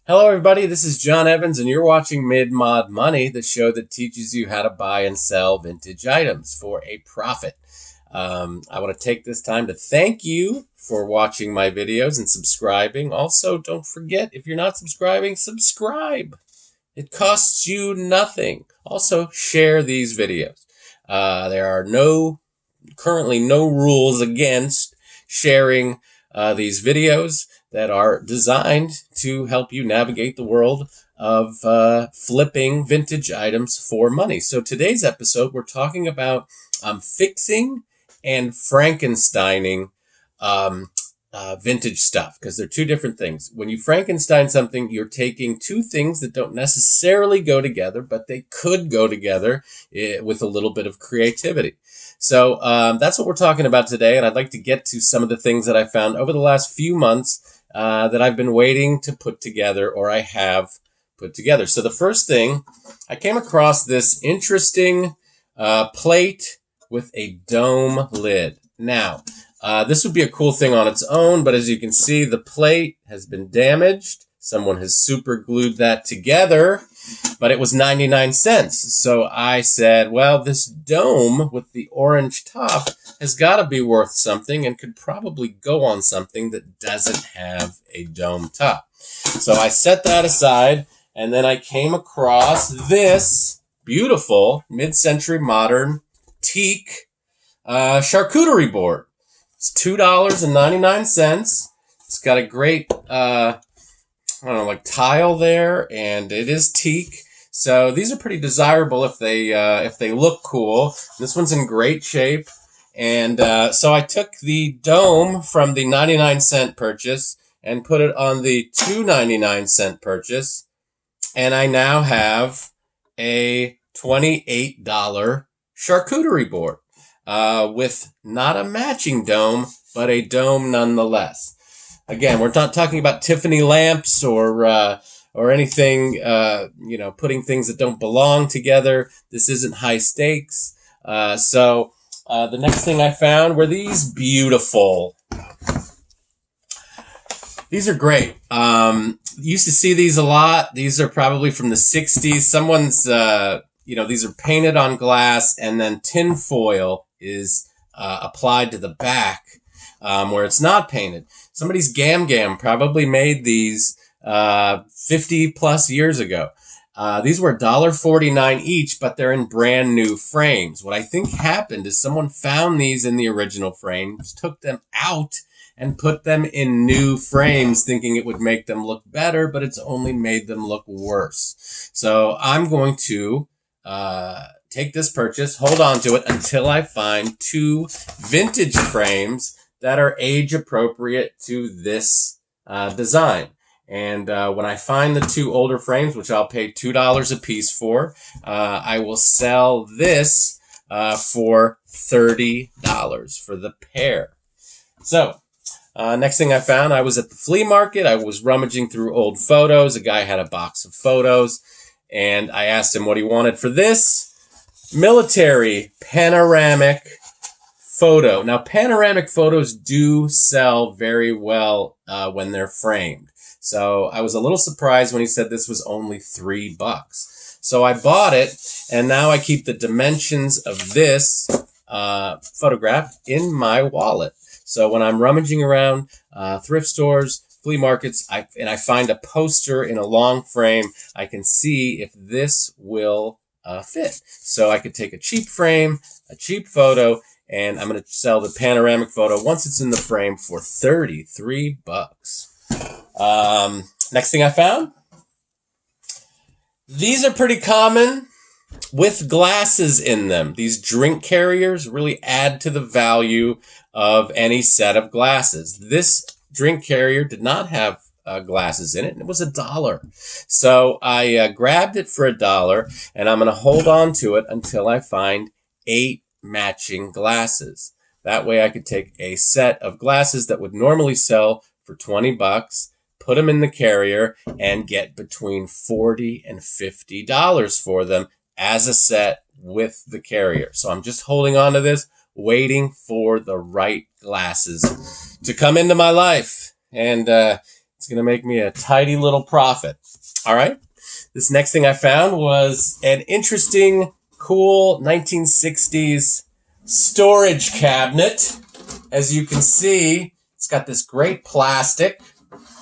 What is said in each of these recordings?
Hello, everybody. This is John Evans, and you're watching Mid-Mod Money, the show that teaches you how to buy and sell vintage items for a profit. I want to take this time to thank you for watching my videos and subscribing. Also, don't forget, if you're not subscribing, subscribe. It costs you nothing. Also, share these videos. There are currently no rules against sharing these videos that are designed to help you navigate the world of flipping vintage items for money. So today's episode, we're talking about fixing and Frankensteining vintage stuff, because they're two different things. When you Frankenstein something, you're taking two things that don't necessarily go together, but they could go together with a little bit of creativity. So that's what we're talking about today, and I'd like to get to some of the things that I found over the last few months that I've been waiting to put together, or I have put together. So the first thing, I came across this interesting plate with a dome lid. Now, this would be a cool thing on its own, but as you can see, the plate has been damaged. Someone has super glued that together, but it was 99 cents. So I said, well, this dome with the orange top has got to be worth something and could probably go on something that doesn't have a dome top. So I set that aside, and then I came across this beautiful mid-century modern teak charcuterie board. It's $2.99. It's got a great, tile there, and it is teak. So these are pretty desirable if they look cool. This one's in great shape. And so I took the dome from the 99-cent purchase and put it on the $2.99 purchase. And I now have a $28 charcuterie board with not a matching dome, but a dome nonetheless. Again, we're not talking about Tiffany lamps or anything, putting things that don't belong together. This isn't high stakes. So the next thing I found were these beautiful. These are great. Used to see these a lot. These are probably from the 60s. Someone's, these are painted on glass, and then tin foil is applied to the back where it's not painted. Somebody's Gam probably made these 50 plus years ago. These were $1.49 each, but they're in brand new frames. What I think happened is someone found these in the original frames, took them out, and put them in new frames, thinking it would make them look better, but it's only made them look worse. So I'm going to take this purchase, hold on to it until I find two vintage frames that are age appropriate to this design. And when I find the two older frames, which I'll pay $2 a piece for, I will sell this for $30 for the pair. So next thing I found, I was at the flea market. I was rummaging through old photos. A guy had a box of photos, and I asked him what he wanted for this military panoramic photo. Now, panoramic photos do sell very well when they're framed. So I was a little surprised when he said this was only $3. So I bought it, and now I keep the dimensions of this photograph in my wallet. So when I'm rummaging around thrift stores, flea markets, and I find a poster in a long frame, I can see if this will fit. So I could take a cheap frame, a cheap photo, and I'm going to sell the panoramic photo once it's in the frame for $33. Next thing I found, these are pretty common with glasses in them. These drink carriers really add to the value of any set of glasses. This drink carrier did not have glasses in it, and it was $1. So I grabbed it for $1, and I'm going to hold on to it until I find 8 matching glasses. That way I could take a set of glasses that would normally sell for $20, put them in the carrier, and get between $40 and $50 for them as a set with the carrier. So I'm just holding on to this, waiting for the right glasses to come into my life. And it's It's going to make me a tidy little profit. All right. This next thing I found was an interesting, cool 1960s storage cabinet. As you can see, it's got this great plastic,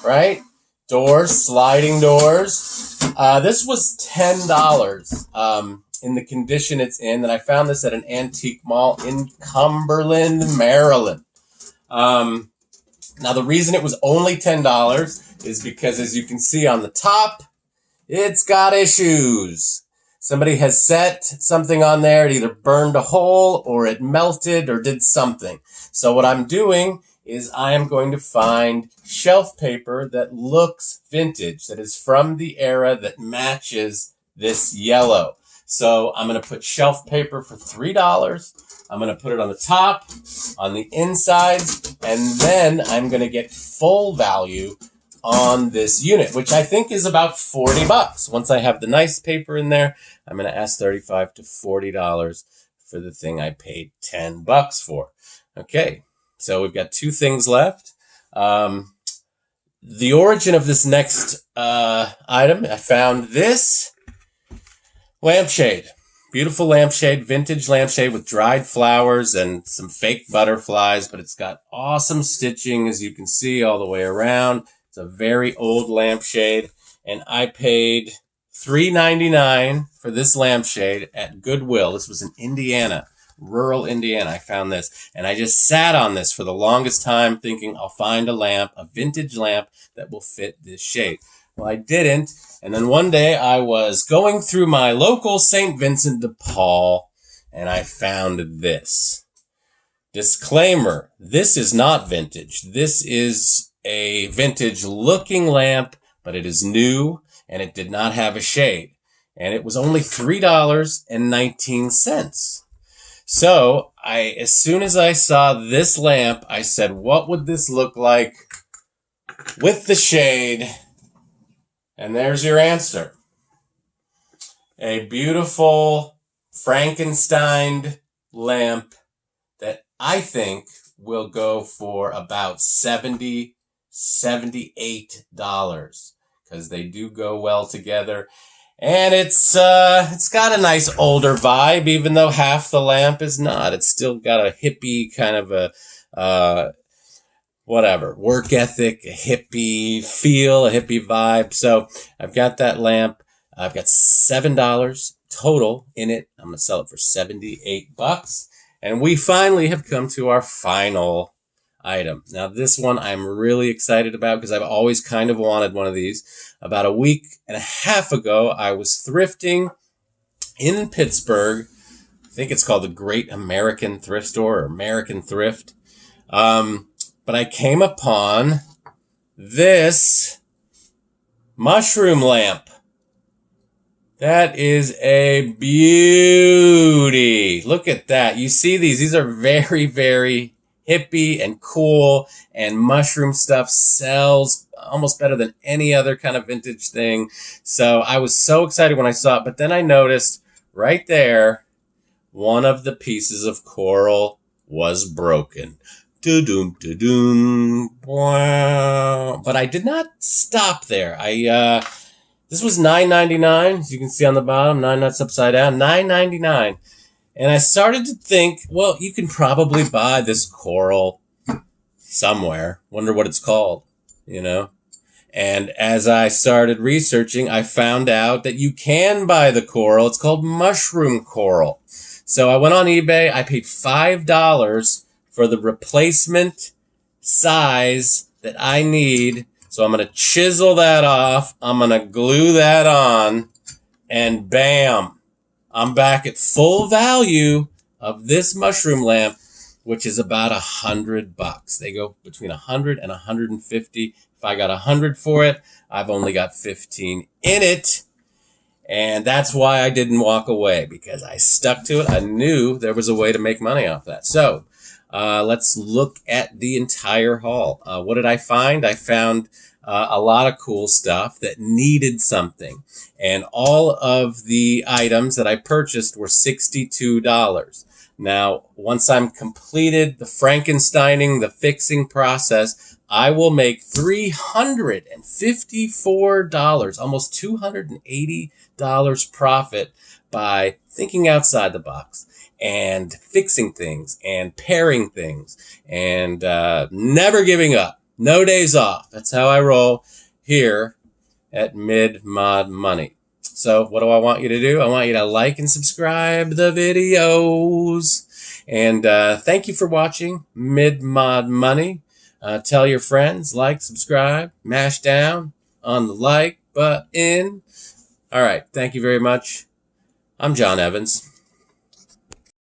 right? Doors, sliding doors. This was $10 in the condition it's in. And I found this at an antique mall in Cumberland, Maryland. Now, the reason it was only $10 is because, as you can see on the top, it's got issues. Somebody has set something on there. It either burned a hole or it melted or did something. So what I'm doing is I am going to find shelf paper that looks vintage, that is from the era that matches this yellow. So I'm going to put shelf paper for $3. I'm going to put it on the top, on the insides, and then I'm going to get full value on this unit, which I think is about $40. Once I have the nice paper in there, I'm going to ask $35 to $40 for the thing I paid $10 for. Okay, so we've got two things left. The origin of this next item, I found this lampshade. Beautiful lampshade, vintage lampshade with dried flowers and some fake butterflies, but it's got awesome stitching, as you can see, all the way around. It's a very old lampshade, and I paid $3.99 for this lampshade at Goodwill. This was in Indiana, rural Indiana. I found this, and I just sat on this for the longest time thinking I'll find a lamp, a vintage lamp that will fit this shade. Well, I didn't, and then one day I was going through my local St. Vincent de Paul, and I found this. Disclaimer, this is not vintage. This is a vintage looking lamp, but it is new and it did not have a shade. And it was only $3.19. So as soon as I saw this lamp, I said, what would this look like with the shade? And there's your answer. A beautiful Frankenstein lamp that I think will go for about $78 because they do go well together. And it's got a nice older vibe, even though half the lamp is not. It's still got a hippie kind of a work ethic, a hippie feel, a hippie vibe. So I've got that lamp. I've got $7 total in it. I'm going to sell it for $78. And we finally have come to our final item. Now, this one I'm really excited about because I've always kind of wanted one of these. About a week and a half ago, I was thrifting in Pittsburgh. I think it's called the Great American Thrift Store or American Thrift. But I came upon this mushroom lamp. That is a beauty. Look at that. You see these. These are very, very hippie and cool, and mushroom stuff sells almost better than any other kind of vintage thing. So I was so excited when I saw it, but then I noticed right there, one of the pieces of coral was broken. Do-doom, do-doom, wow. But I did not stop there. This was $9.99, as you can see on the bottom, 9 nuts upside down, $9.99. And I started to think, well, you can probably buy this coral somewhere. Wonder what it's called, you know? And as I started researching, I found out that you can buy the coral. It's called mushroom coral. So I went on eBay. I paid $5 for the replacement size that I need. So I'm going to chisel that off. I'm going to glue that on, and bam, I'm back at full value of this mushroom lamp, which is about $100. They go between $100 and $150. If I got $100 for it, I've only got $15 in it. And that's why I didn't walk away, because I stuck to it. I knew there was a way to make money off that. So let's look at the entire haul. What did I find? I found a lot of cool stuff that needed something. And all of the items that I purchased were $62. Now, once I'm completed the Frankensteining, the fixing process, I will make $354, almost $280 profit by thinking outside the box and fixing things and pairing things and never giving up. No days off. That's how I roll here at Mid Mod Money. So what do I want you to do? I want you to like and subscribe the videos. And thank you for watching Mid Mod Money. Tell your friends, like, subscribe, mash down on the like button. All right. Thank you very much. I'm John Evans.